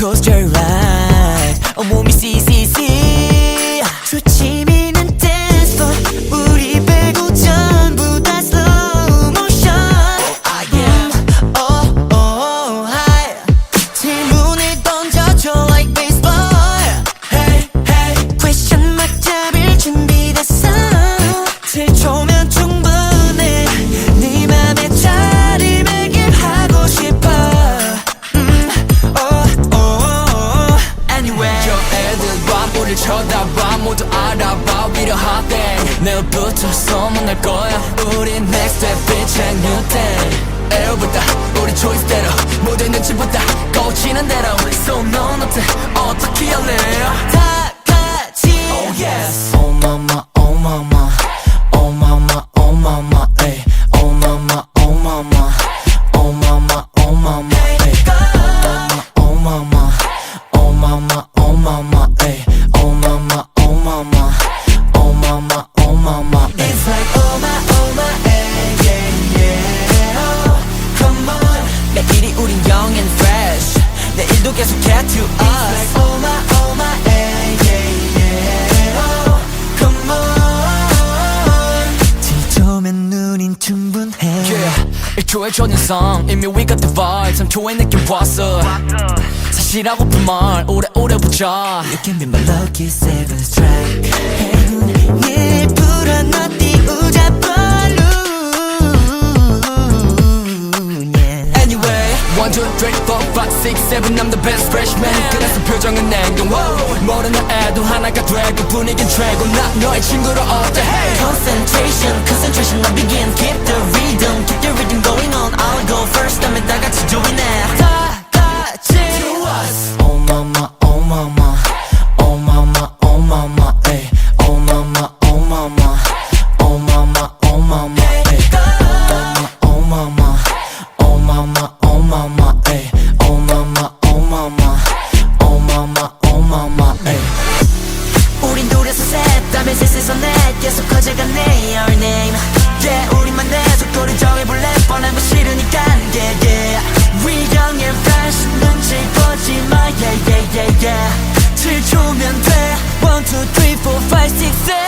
close your eyes 온몸이 CCC 수치미는 dance floor 우리 빼고 전부 다 slow motion oh yeah oh oh high 질문을 던져줘 like baseball hey hey question mark 잡을 준비됐어 7초면 충분해 네 맘에 자리매김하고 싶어 우릴 쳐다봐 모두 알아봐 We the hot thing 내일부터 소문날 거야 우린 next step bitch and new thing 에어보다 우리 초이스대로 모두의 눈치보다 꽂히는 대로 So 넌 어때 어떻게 할래 다 같이 Oh yes Oh mama oh mama Oh mama oh mama ay Oh mama oh mama Oh mama oh mama ay Oh mama oh mama Oh mama ay Oh mama, oh mama, oh mama, oh mama. It's like oh my, hey, yeah, yeah. Oh, come on. 매일이 우린 young and fresh. 내일도 계속해 to us. It's like oh my, hey, yeah, yeah. Oh, come on. 지쳐면 눈인 충분해. Yeah, 1초의 초연성 이미 we got the vibe. 3초의 느낌 왔어. 사실하고픈 말 오래오래 보자 You can be my lucky seventh track 일 불어넣 띄우자 balloon yeah. Anyway 1, 2, 3, 4, 5, 6, 7 I'm the best freshman 그래서 표정은 냉동 모르는 애도 하나가 되고 분위긴 최고 난 너의 친구로 어때 hey. Concentration I begin Keep the rhythm going on I'll go first 다음에 다 같이 join it Oh mama, oh mama, oh mama, oh mama, ay. Oh mama, oh mama, oh mama, oh mama, ay. Oh mama, oh mama, oh mama, ay. Oh mama, oh mama, oh mama, oh mama, ay. 우린 둘이서 셋, 다음에 셋에서 넷, 계속 커져가네 our name. Yeah, 우리만의 속도를 정해볼래, 뻔한 거 싫으니까, yeah, yeah. We young and fresh, 눈치 보지 마, yeah, yeah, yeah, yeah. 7초면 돼, 1, 2, 3, 4, 5, 6, 7.